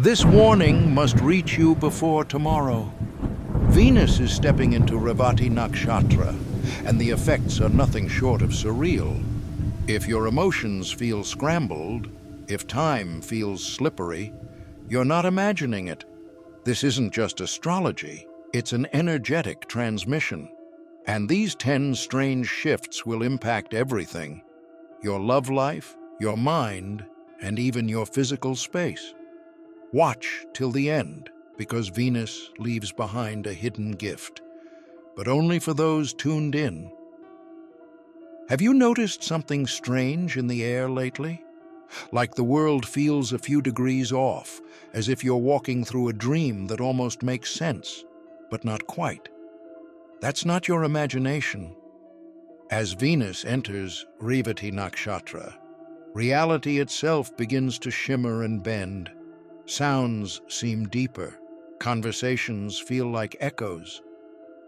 This warning must reach you before tomorrow. Venus is stepping into Revati Nakshatra, and the effects are nothing short of surreal. If your emotions feel scrambled, if time feels slippery, you're not imagining it. This isn't just astrology, it's an energetic transmission. And these 10 strange shifts will impact everything: your love life, your mind, and even your physical space. Watch till the end, because Venus leaves behind a hidden gift, but only for those tuned in. Have you noticed something strange in the air lately? Like the world feels a few degrees off, as if you're walking through a dream that almost makes sense, but not quite. That's not your imagination. As Venus enters Revati Nakshatra, reality itself begins to shimmer and bend. Sounds seem deeper. Conversations feel like echoes.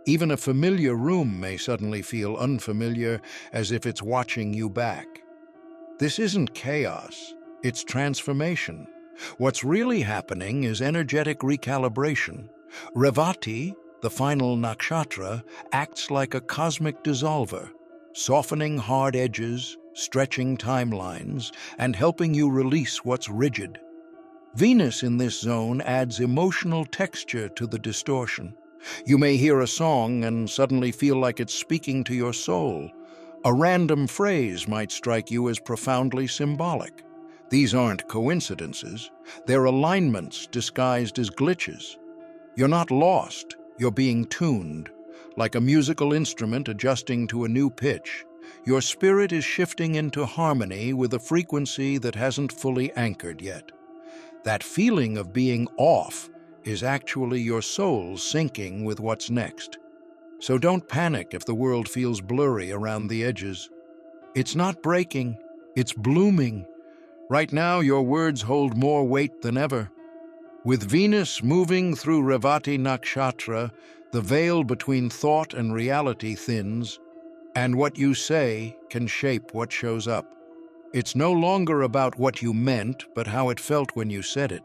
Even a familiar room may suddenly feel unfamiliar, as if it's watching you back. This isn't chaos, it's transformation. What's really happening is energetic recalibration. Revati, the final nakshatra, acts like a cosmic dissolver, softening hard edges, stretching timelines, and helping you release what's rigid. Venus in this zone adds emotional texture to the distortion. You may hear a song and suddenly feel like it's speaking to your soul. A random phrase might strike you as profoundly symbolic. These aren't coincidences. They're alignments disguised as glitches. You're not lost. You're being tuned. Like a musical instrument adjusting to a new pitch, your spirit is shifting into harmony with a frequency that hasn't fully anchored yet. That feeling of being off is actually your soul syncing with what's next. So don't panic if the world feels blurry around the edges. It's not breaking, it's blooming. Right now, your words hold more weight than ever. With Venus moving through Revati Nakshatra, the veil between thought and reality thins, and what you say can shape what shows up. It's no longer about what you meant, but how it felt when you said it.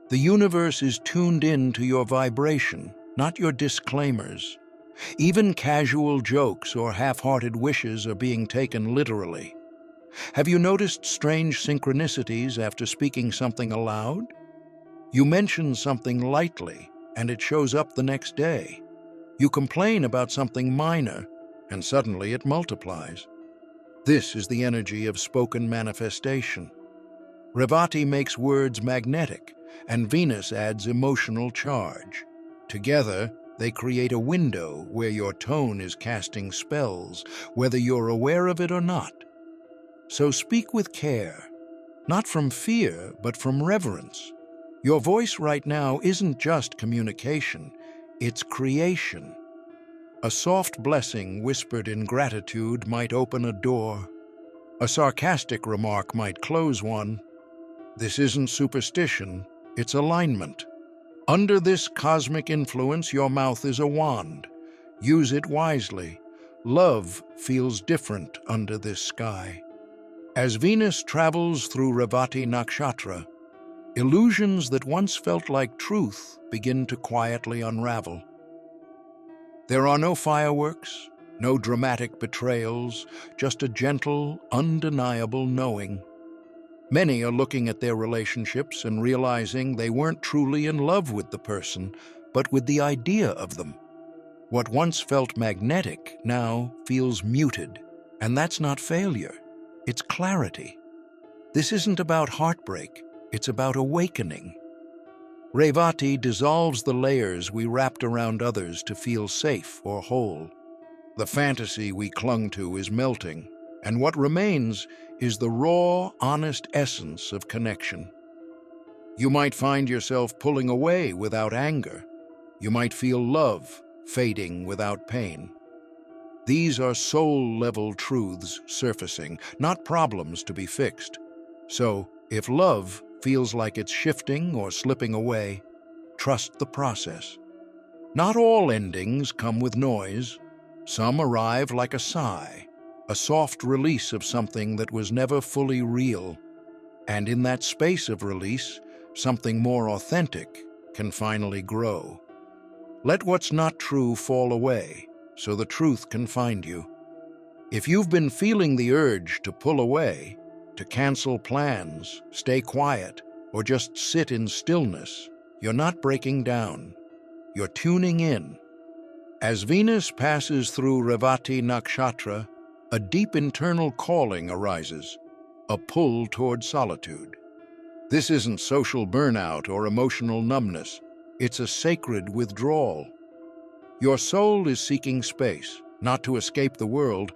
The universe is tuned in to your vibration, not your disclaimers. Even casual jokes or half-hearted wishes are being taken literally. Have you noticed strange synchronicities after speaking something aloud? You mention something lightly, and it shows up the next day. You complain about something minor, and suddenly it multiplies. This is the energy of spoken manifestation. Revati makes words magnetic, and Venus adds emotional charge. Together, they create a window where your tone is casting spells, whether you're aware of it or not. So speak with care, not from fear, but from reverence. Your voice right now isn't just communication, it's creation. A soft blessing whispered in gratitude might open a door. A sarcastic remark might close one. This isn't superstition, it's alignment. Under this cosmic influence, your mouth is a wand. Use it wisely. Love feels different under this sky. As Venus travels through Revati Nakshatra, illusions that once felt like truth begin to quietly unravel. There are no fireworks, no dramatic betrayals, just a gentle, undeniable knowing. Many are looking at their relationships and realizing they weren't truly in love with the person, but with the idea of them. What once felt magnetic now feels muted, and that's not failure, it's clarity. This isn't about heartbreak, it's about awakening. Revati dissolves the layers we wrapped around others to feel safe or whole. The fantasy we clung to is melting, and what remains is the raw, honest essence of connection. You might find yourself pulling away without anger. You might feel love fading without pain. These are soul-level truths surfacing, not problems to be fixed. So, if love feels like it's shifting or slipping away, trust the process. Not all endings come with noise. Some arrive like a sigh, a soft release of something that was never fully real. And in that space of release, something more authentic, can finally grow. Let what's not true fall away, so the truth can find you. If you've been feeling the urge to pull away, to cancel plans, stay quiet, or just sit in stillness, you're not breaking down. You're tuning in. As Venus passes through Revati Nakshatra, a deep internal calling arises, a pull toward solitude. This isn't social burnout or emotional numbness. It's a sacred withdrawal. Your soul is seeking space, not to escape the world,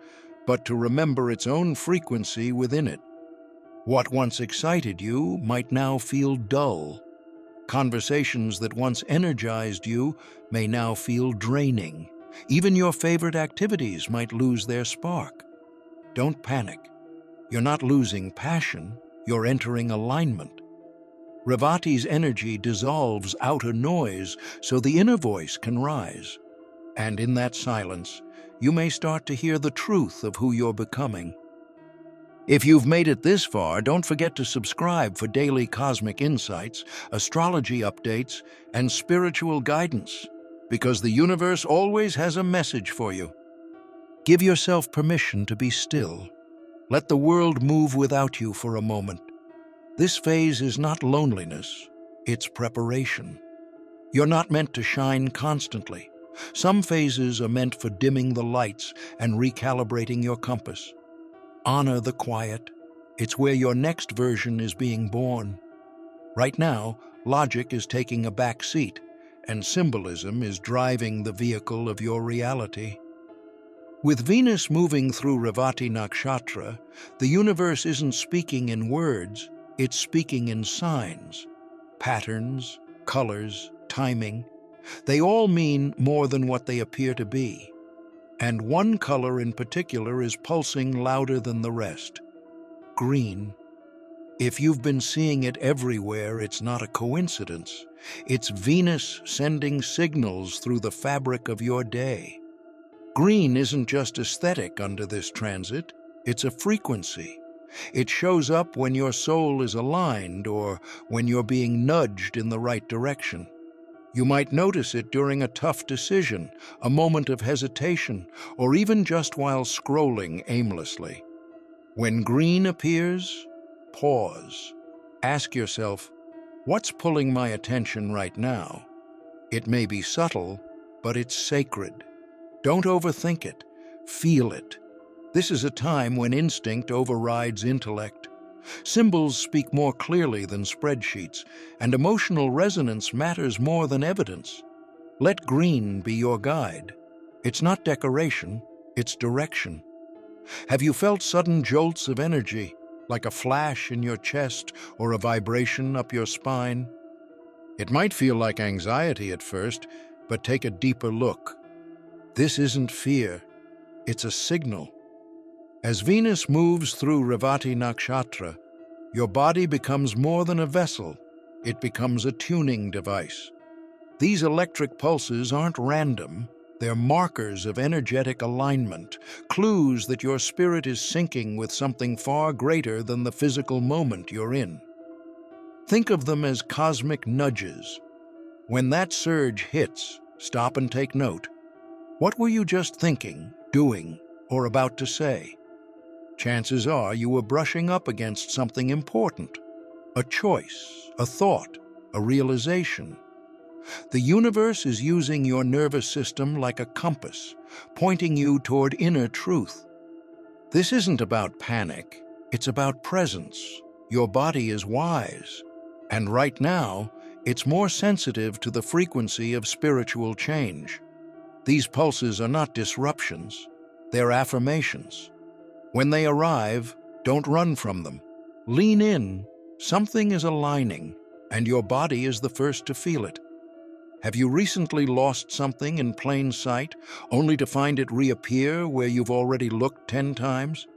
but to remember its own frequency within it. What once excited you might now feel dull. Conversations that once energized you may now feel draining. Even your favorite activities might lose their spark. Don't panic. You're not losing passion, you're entering alignment. Revati's energy dissolves outer noise so the inner voice can rise. And in that silence, you may start to hear the truth of who you're becoming. If you've made it this far, don't forget to subscribe for daily cosmic insights, astrology updates, and spiritual guidance, because the universe always has a message for you. Give yourself permission to be still. Let the world move without you for a moment. This phase is not loneliness, it's preparation. You're not meant to shine constantly. Some phases are meant for dimming the lights and recalibrating your compass. Honor the quiet. It's where your next version is being born. Right now, logic is taking a back seat, and symbolism is driving the vehicle of your reality. With Venus moving through Revati Nakshatra, the universe isn't speaking in words, it's speaking in signs. Patterns, colors, timing. They all mean more than what they appear to be. And one color in particular is pulsing louder than the rest. Green. If you've been seeing it everywhere, it's not a coincidence. It's Venus sending signals through the fabric of your day. Green isn't just aesthetic under this transit, it's a frequency. It shows up when your soul is aligned or when you're being nudged in the right direction. You might notice it during a tough decision, a moment of hesitation, or even just while scrolling aimlessly. When green appears, pause. Ask yourself, what's pulling my attention right now? It may be subtle, but it's sacred. Don't overthink it. Feel it. This is a time when instinct overrides intellect. Symbols speak more clearly than spreadsheets, and emotional resonance matters more than evidence. Let green be your guide. It's not decoration, it's direction. Have you felt sudden jolts of energy, like a flash in your chest or a vibration up your spine? It might feel like anxiety at first, but take a deeper look. This isn't fear, it's a signal. As Venus moves through Revati Nakshatra, your body becomes more than a vessel, it becomes a tuning device. These electric pulses aren't random, they're markers of energetic alignment, clues that your spirit is syncing with something far greater than the physical moment you're in. Think of them as cosmic nudges. When that surge hits, stop and take note. What were you just thinking, doing, or about to say? Chances are you were brushing up against something important. A choice, a thought, a realization. The universe is using your nervous system like a compass, pointing you toward inner truth. This isn't about panic, it's about presence. Your body is wise, and right now, it's more sensitive to the frequency of spiritual change. These pulses are not disruptions, they're affirmations. When they arrive, don't run from them. Lean in. Something is aligning, and your body is the first to feel it. Have you recently lost something in plain sight, only to find it reappear where you've already looked 10 times?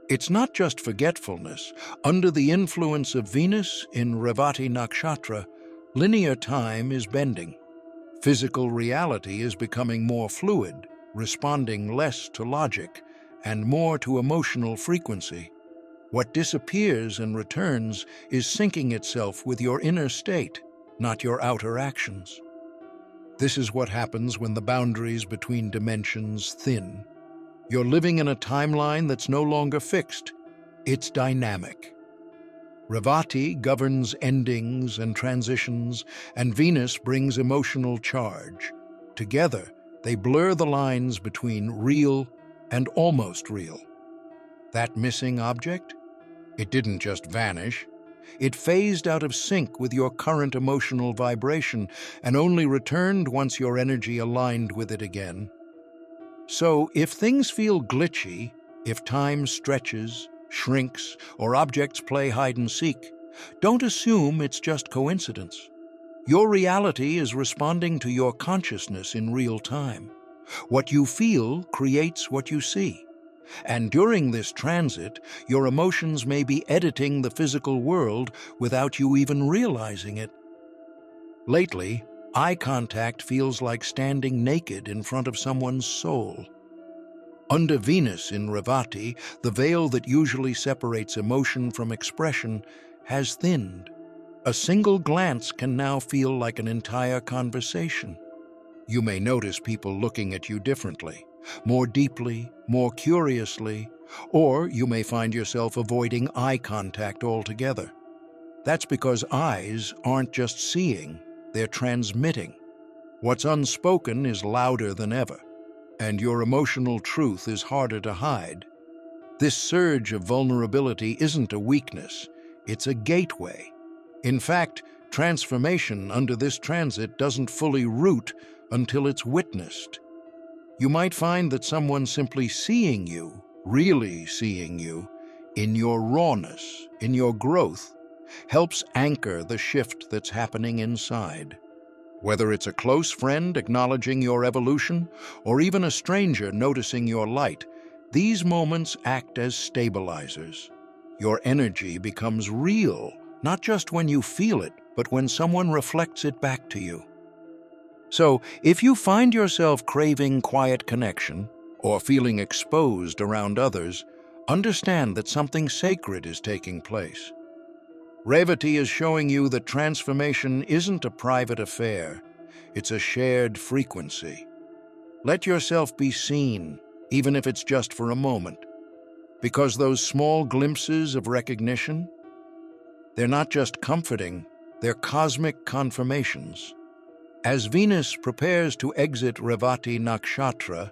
It's not just forgetfulness. Under the influence of Venus in Revati Nakshatra, linear time is bending. Physical reality is becoming more fluid, responding less to logic and more to emotional frequency. What disappears and returns is syncing itself with your inner state, not your outer actions. This is what happens when the boundaries between dimensions thin. You're living in a timeline that's no longer fixed. It's dynamic. Revati governs endings and transitions, and Venus brings emotional charge. Together, they blur the lines between real and almost real. That missing object? It didn't just vanish. It phased out of sync with your current emotional vibration and only returned once your energy aligned with it again. So, if things feel glitchy, if time stretches, shrinks, or objects play hide and seek, don't assume it's just coincidence. Your reality is responding to your consciousness in real time. What you feel creates what you see. And during this transit, your emotions may be editing the physical world without you even realizing it. Lately, eye contact feels like standing naked in front of someone's soul. Under Venus in Revati, the veil that usually separates emotion from expression has thinned. A single glance can now feel like an entire conversation. You may notice people looking at you differently, more deeply, more curiously, or you may find yourself avoiding eye contact altogether. That's because eyes aren't just seeing, they're transmitting. What's unspoken is louder than ever, and your emotional truth is harder to hide. This surge of vulnerability isn't a weakness, it's a gateway. In fact, transformation under this transit doesn't fully root until it's witnessed. You might find that someone simply seeing you, really seeing you, in your rawness, in your growth, helps anchor the shift that's happening inside. Whether it's a close friend acknowledging your evolution, or even a stranger noticing your light, these moments act as stabilizers. Your energy becomes real, not just when you feel it, but when someone reflects it back to you. So, if you find yourself craving quiet connection, or feeling exposed around others, understand that something sacred is taking place. Revati is showing you that transformation isn't a private affair, it's a shared frequency. Let yourself be seen, even if it's just for a moment, because those small glimpses of recognition, they're not just comforting, they're cosmic confirmations. As Venus prepares to exit Revati Nakshatra,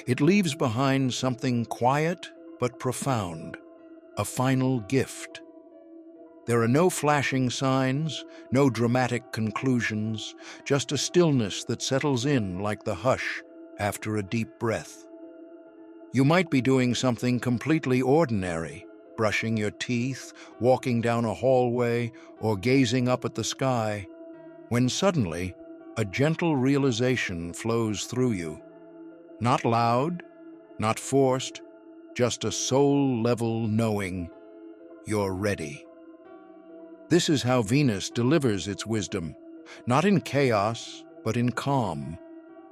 it leaves behind something quiet but profound, a final gift. There are no flashing signs, no dramatic conclusions, just a stillness that settles in like the hush after a deep breath. You might be doing something completely ordinary, brushing your teeth, walking down a hallway, or gazing up at the sky, when suddenly, a gentle realization flows through you. Not loud, not forced, just a soul-level knowing you're ready. This is how Venus delivers its wisdom, not in chaos, but in calm.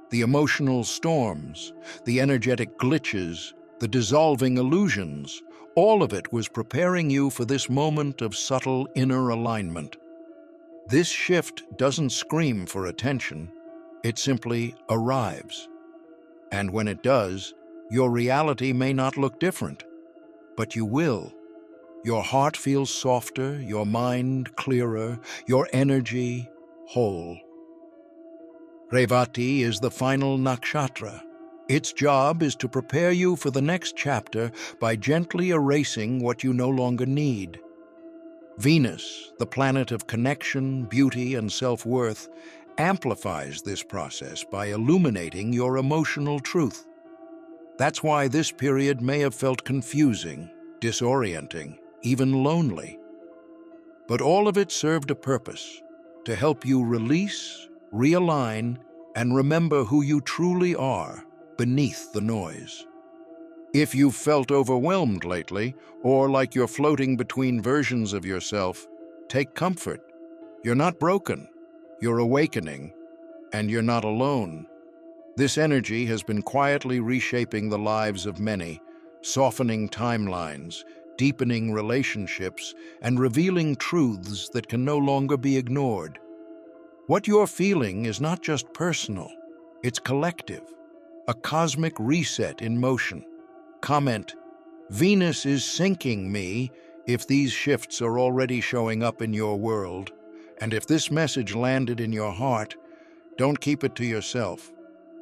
The emotional storms, the energetic glitches, the dissolving illusions, all of it was preparing you for this moment of subtle inner alignment. This shift doesn't scream for attention, it simply arrives. And when it does, your reality may not look different, but you will. Your heart feels softer, your mind clearer, your energy whole. Revati is the final nakshatra. Its job is to prepare you for the next chapter by gently erasing what you no longer need. Venus, the planet of connection, beauty, and self-worth, amplifies this process by illuminating your emotional truth. That's why this period may have felt confusing, disorienting, even lonely. But all of it served a purpose, to help you release, realign, and remember who you truly are beneath the noise. If you've felt overwhelmed lately, or like you're floating between versions of yourself, take comfort. You're not broken, you're awakening, and you're not alone. This energy has been quietly reshaping the lives of many, softening timelines, deepening relationships and revealing truths that can no longer be ignored. What you're feeling is not just personal, it's collective, a cosmic reset in motion. Comment, Venus is sinking me if these shifts are already showing up in your world. And if this message landed in your heart, don't keep it to yourself.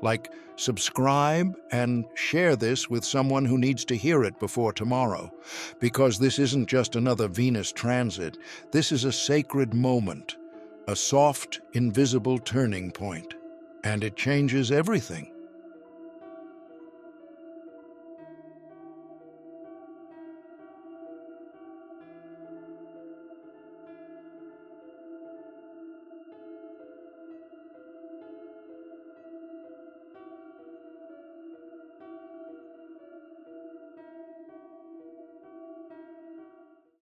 Like, subscribe and share this with someone who needs to hear it before tomorrow. Because this isn't just another Venus transit, this is a sacred moment, a soft, invisible turning point. And it changes everything.